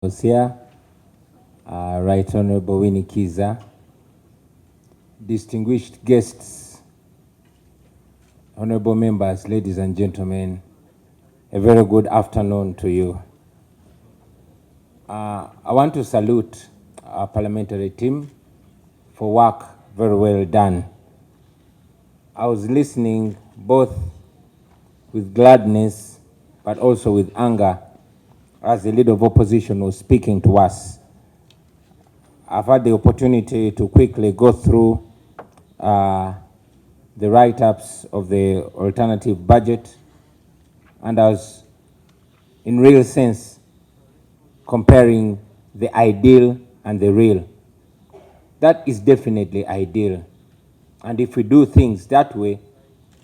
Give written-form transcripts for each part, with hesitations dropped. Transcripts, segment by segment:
was here, Right Honorable Winnie Kiza, distinguished guests, honorable members, ladies and gentlemen, a very good afternoon to you. I want to salute our parliamentary team for work very well done. I was listening both with gladness but also with anger as the leader of opposition was speaking to us. I've had the opportunity to quickly go through the write-ups of the alternative budget, and I was, in real sense, comparing the ideal and the real. That is definitely ideal. And if we do things that way,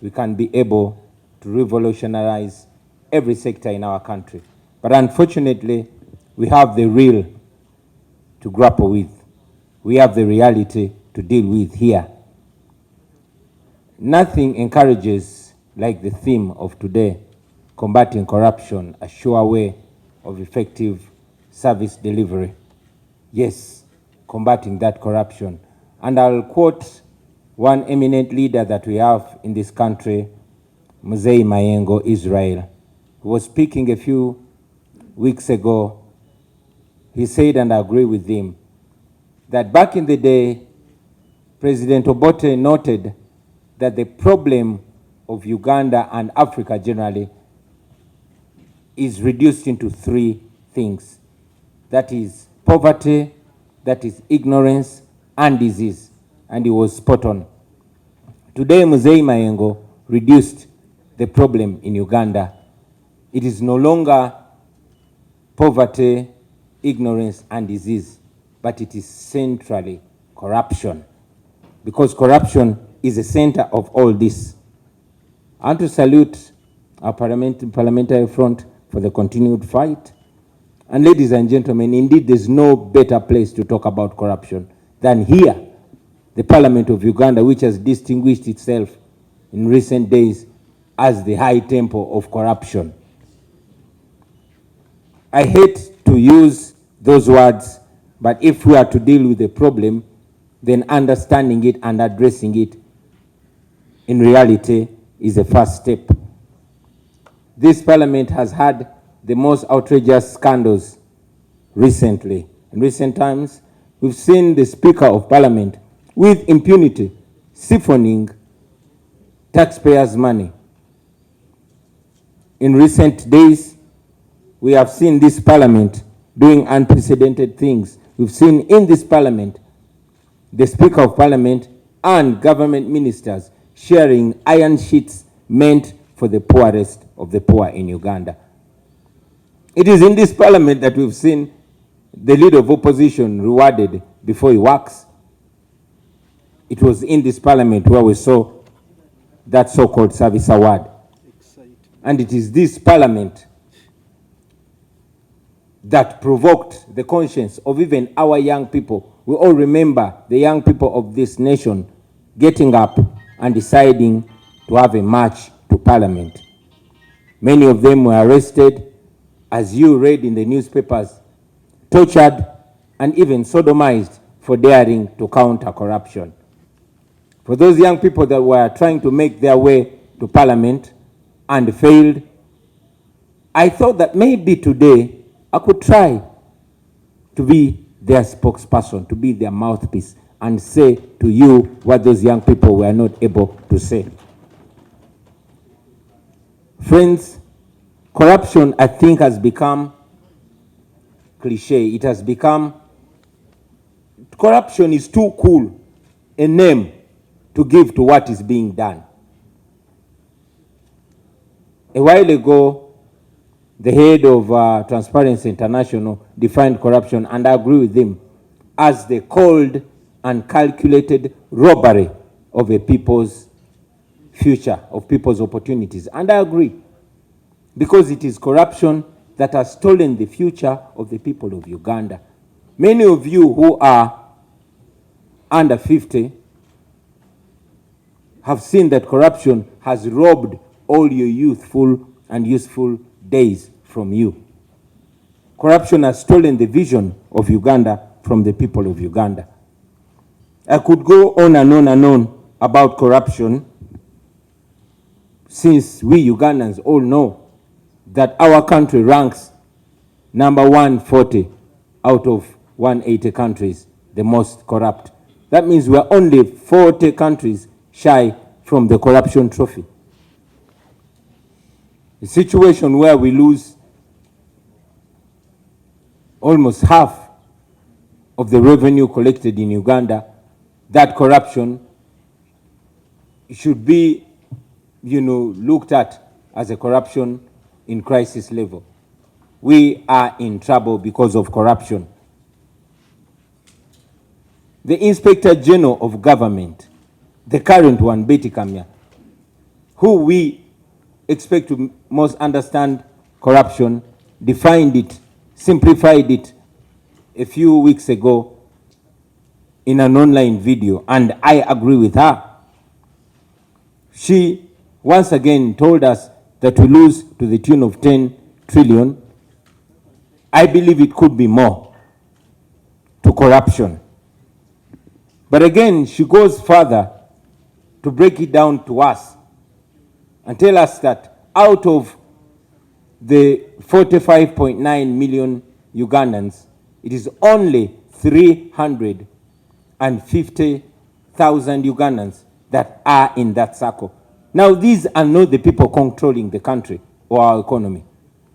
we can be able to revolutionize every sector in our country. But unfortunately, we have the real to grapple with. We have the reality to deal with here. Nothing encourages, like the theme of today, combating corruption, a sure way of effective service delivery. Yes, combating that corruption. And I'll quote one eminent leader that we have in this country, Mzee Mayengo Israel, who was speaking a few weeks ago. He said, and I agree with him, that back in the day, President Obote noted that the problem of Uganda and Africa generally is reduced into three things. That is poverty, that is ignorance, and disease. And he was spot on. Today, Mzee Mayengo reduced the problem in Uganda. It is no longer poverty, ignorance, and disease, but it is centrally corruption, because corruption is the center of all this. I want to salute our parliamentary front for the continued fight. And ladies and gentlemen, indeed, there's no better place to talk about corruption than here, the Parliament of Uganda, which has distinguished itself in recent days as the high temple of corruption. I hate to use those words, but if we are to deal with the problem, then understanding it and addressing it in reality is the first step. This parliament has had the most outrageous scandals recently. In recent times, we've seen the Speaker of Parliament with impunity siphoning taxpayers' money. In recent days, we have seen this parliament doing unprecedented things. We've seen in this parliament the Speaker of Parliament and government ministers sharing iron sheets meant for the poorest of the poor in Uganda. It is in this parliament that we've seen the leader of opposition rewarded before he works. It was in this parliament where we saw that so-called service award. And it is this parliament that provoked the conscience of even our young people. We all remember the young people of this nation getting up and deciding to have a march to parliament. Many of them were arrested, as you read in the newspapers, tortured, and even sodomized for daring to counter corruption. For those young people that were trying to make their way to parliament and failed, I thought that maybe today I could try to be their spokesperson, to be their mouthpiece, and say to you what those young people were not able to say. Friends, corruption, I think, has become cliche. It has become, corruption is too cool a name to give to what is being done. A while ago, the head of Transparency International defined corruption, and I agree with him, as the cold and calculated robbery of a people's future, of people's opportunities. And I agree, because it is corruption that has stolen the future of the people of Uganda. Many of you who are under 50 have seen that corruption has robbed all your youthful and useful days from you. Corruption has stolen the vision of Uganda from the people of Uganda. I could go on and on and on about corruption, since we Ugandans all know that our country ranks number 140 out of 180 countries, the most corrupt. That means we are only 40 countries shy from the corruption trophy. A situation where we lose almost half of the revenue collected in Uganda. That corruption should be, looked at as a corruption in crisis level. We are in trouble because of corruption. The Inspector General of Government, the current one, Betty Kamya, who we expect to most understand corruption, defined it, simplified it a few weeks ago in an online video, and I agree with her. She once again told us that we lose to the tune of 10 trillion. I believe it could be more to corruption. But again, she goes further to break it down to us and tell us that out of the 45.9 million Ugandans, it is only 350,000 Ugandans that are in that circle. Now, these are not the people controlling the country or our economy.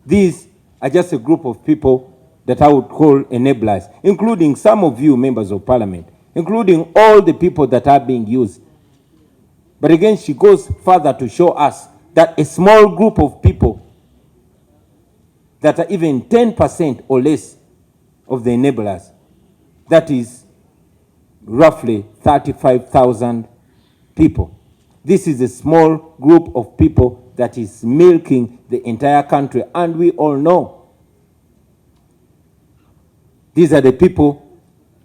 These are just a group of people that I would call enablers, including some of you members of parliament, including all the people that are being used. But again, she goes further to show us that a small group of people that are even 10% or less of the enablers, that is roughly 35,000 people. This is a small group of people that is milking the entire country, and we all know these are the people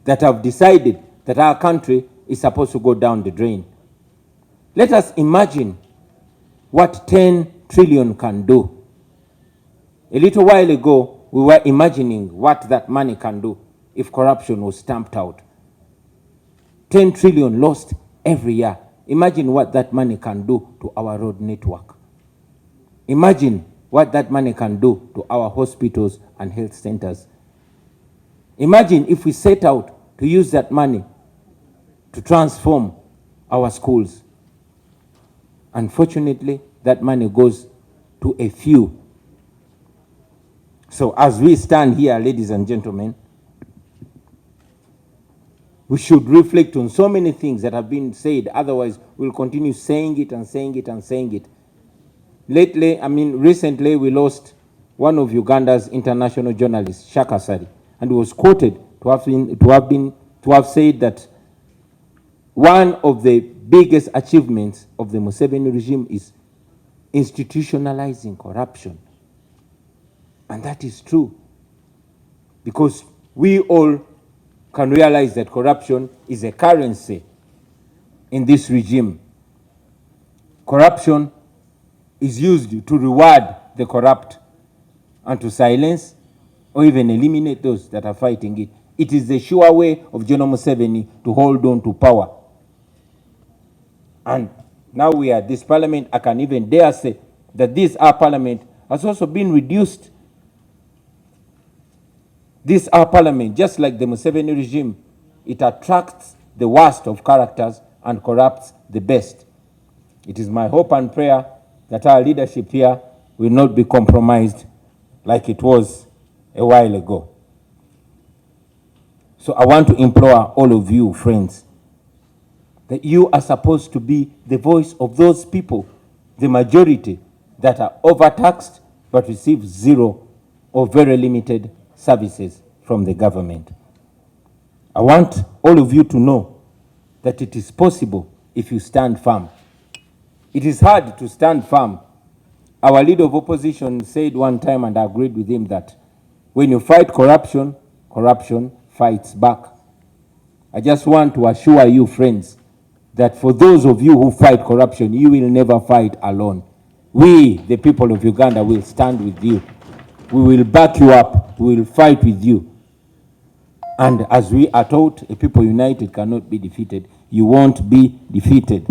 that have decided that our country is supposed to go down the drain. Let us imagine what 10 trillion can do. A little while ago, we were imagining what that money can do if corruption was stamped out. 10 trillion lost every year. Imagine what that money can do to our road network. Imagine what that money can do to our hospitals and health centers. Imagine if we set out to use that money to transform our schools. Unfortunately, that money goes to a few. So as we stand here, ladies and gentlemen, we should reflect on so many things that have been said. Otherwise, we'll continue saying it and saying it and saying it. Recently, we lost one of Uganda's international journalists, Shaka Sari, and he was quoted to have said that one of the biggest achievements of the Museveni regime is institutionalizing corruption. And that is true, because we all can realize that corruption is a currency in this regime. Corruption is used to reward the corrupt and to silence or even eliminate those that are fighting it. It is the sure way of General Museveni to hold on to power. And now we are this parliament, I can even dare say that this our parliament has also been reduced. This our parliament, just like the Museveni regime, it attracts the worst of characters and corrupts the best. It is my hope and prayer that our leadership here will not be compromised like it was a while ago. So I want to implore all of you, friends, that you are supposed to be the voice of those people, the majority, that are overtaxed but receive zero or very limited services from the government. I want all of you to know that it is possible if you stand firm. It is hard to stand firm. Our leader of opposition said one time, and I agreed with him, that when you fight corruption, corruption fights back. I just want to assure you, friends, that for those of you who fight corruption, you will never fight alone. We, the people of Uganda, will stand with you. we will back you up, we will fight with you. And as we are taught, a people united cannot be defeated. You won't be defeated.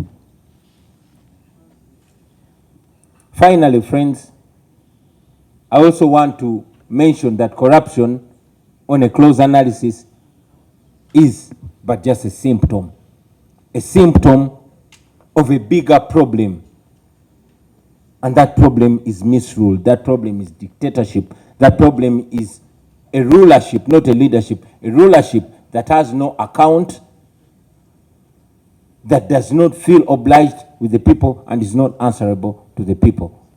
Finally, friends, I also want to mention that corruption, on a close analysis, is but just a symptom of a bigger problem. And that problem is misrule. That problem is dictatorship. That problem is a rulership, not a leadership. A rulership that has no account, that does not feel obliged with the people and is not answerable to the people.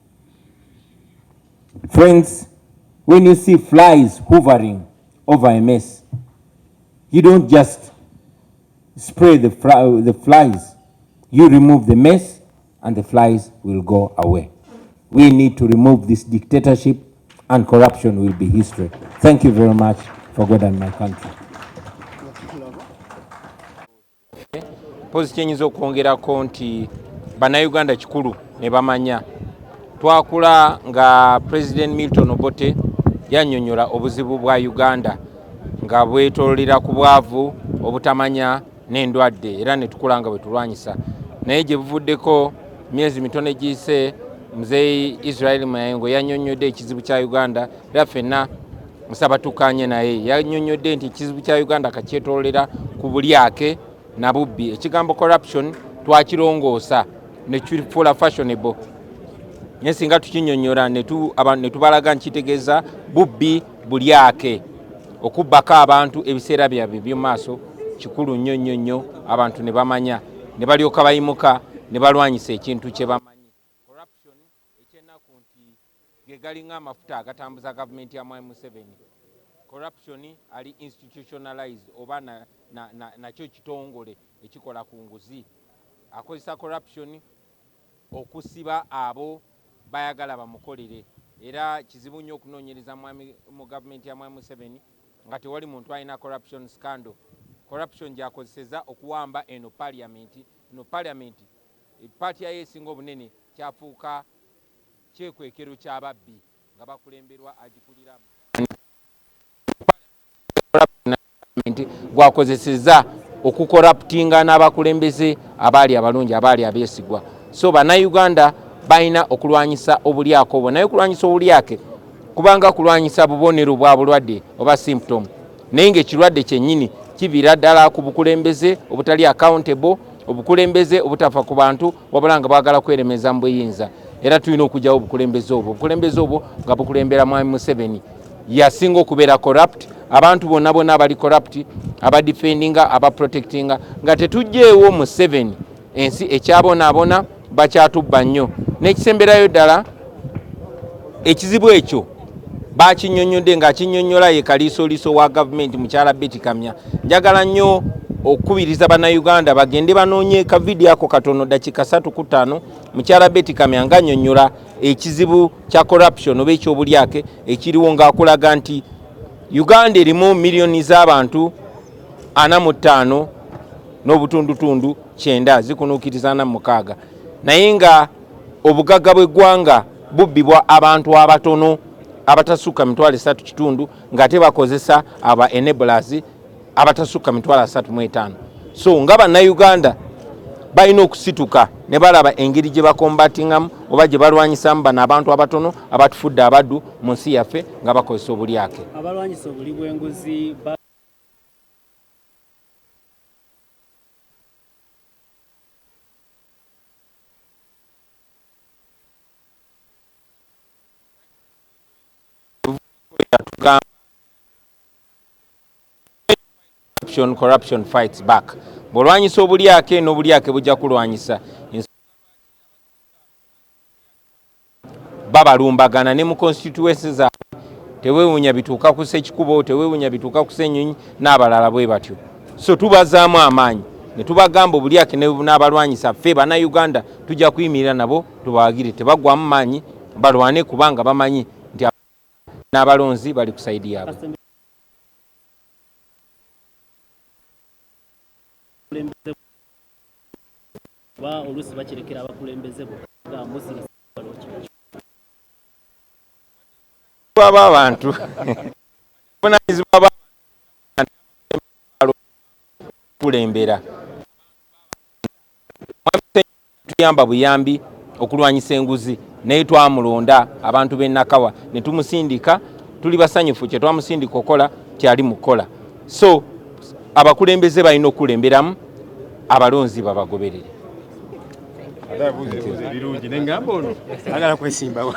Friends, when you see flies hovering over a mess, you don't just spray the flies. You remove the mess and the flies will go away. We need to remove this dictatorship and corruption will be history. Thank you very much for God and my country. Pozi kyenyiza okwongerako nti bannayuganda kikulu ne bamanya twakula nga President Milton Obote yannyonnyola obuzibu bwa Uganda nga bwetoolera ku bwavu, obutamanya n'endwadde, era ne tukula nga bwe tulwanyisa. Naye gye buvuddeko myezi mitono egiyise, Muzeeyi Israel Mayengo yannyonnyodde ekizibu kya Uganda, era ffenna musaba tukkaanye naye. Yannyonnyodde nti ekizibu kya Uganda kakyetoolera ku bulyake na bubbi. Ekigambo corruption twakirongoosa ne kifuula fashionable. Naye singa tukinnyonnyola ne tubalaga nkitegeeza bubbi bulyake. Okubbako abantu ebiseera byabwe by'omu maaso kikulu nnyo nnyo nnyo, abantu ne bamanya ne balyoka bayimuka ne balwanyisa ekintu kye bamanyi. Corruption ekyennaku nti ge galinga amafuta agatambuza gavumenti ya Mwai Museveni. Corruption ali institutionalized oba nakyo kitongole ekikola ku nguzi. Akozesa corruption okusiba abo bayagala bamukolere. Era kizibu nnyo okunoonyereza mu gavumenti ya Mwai Museveni nga tewali muntu alina corruption scandal. Corruption gyakozeseza okuwamba eno parliament. Eno parliament party ya esinga obunene kyafuuka kyekwekero ky'ababbi nga bakulemberwa agikulira gwakozeseza okukoraptinga n'abakulembeze abaali abalungi, abaali abeesigwa. So bannayuganda balina okulwanyisa obulyake obwo, naye okulwanyisa obulyake kubanga kulwanyisa bubonero bwa bulwadde oba symptom, naye ng'ekirwadde kyennyini kiviira ddala ku bukulembeze obutali accountable, obukulembeze obutafa ku bantu wabula nga baagala kweremeza mu buyinza. Era tulina okugyawo obukulembeze obwo nga bukulembera Mwami Museveni yasinga okubeera corrupt. Abantu bonna abali corrupt, abadefendinga, abaprotectinga, nga tetugyeewo Museveni ensi ekyabonaabona bakyatubba nnyo. N'ekisemberayo ddala ekizibu ekyo bakinnyonnyodde ng'akinnyonnyola ye kaliisoliiso wa gavumenti mukyala Betty Kamya. Njagala nnyo okukubiriza bannayuganda bagende banoonye ka vidiyo ako katono dakika 3 ku 5 mukyala Betty Kamya ng'annyonnyola ekizibu kya corruption oba ekyobulyake ekiriwo, ng'akulaga nti Uganda erimu miliyoni z'abantu 45 n'obutundutundu 9 zikunuukiriza 46, naye nga obugagga bw'eggwanga bubbibwa abantu abatono abatasukka 3 kitundu ng'ate bakozesa aba enablers abatasukka 35. So nga bannayuganda balina okusituka ne balaba engeri gye bakombatingamu oba gye balwanyisamu bano abantu abatono abatufudde abaddu mu nsi yaffe nga bakozesa obulyake. Abalwanyisa obuli bw'enguzi Corruption fights back. Bw'olwanyisa obulyake n'obulyake bujja kulwanyisa babalumbagana ne mu constituencies zaabwe. Teweewuunya bituuka ku Ssekikubo, teweewuunya bituuka ku Ssenyonyi n'abalala bwe batyo. So tubazaamu amaanyi ne tubagamba obulyake n'abalwanyisa ffe bannayuganda tujja kuyimirira nabo tubawagire tebagwamu maanyi balwane kubanga bamanyi nti n'abalonzi bali ku sayidi yaabwe. ba olusi bakirekera abakulembeze bo. abantu buvunanyizibwa b'abantu kulembera tuyamba buyambi okulwanyisa enguzi naye twamulonda abantu b'e Nakawa ne tumusindika tuli basanyufu kye twamusindika okola kyali mukola so abakulembeze balina okulemberamu abalonzi babagoberere. Birungi ne ngamba ono agala kwesimbawo.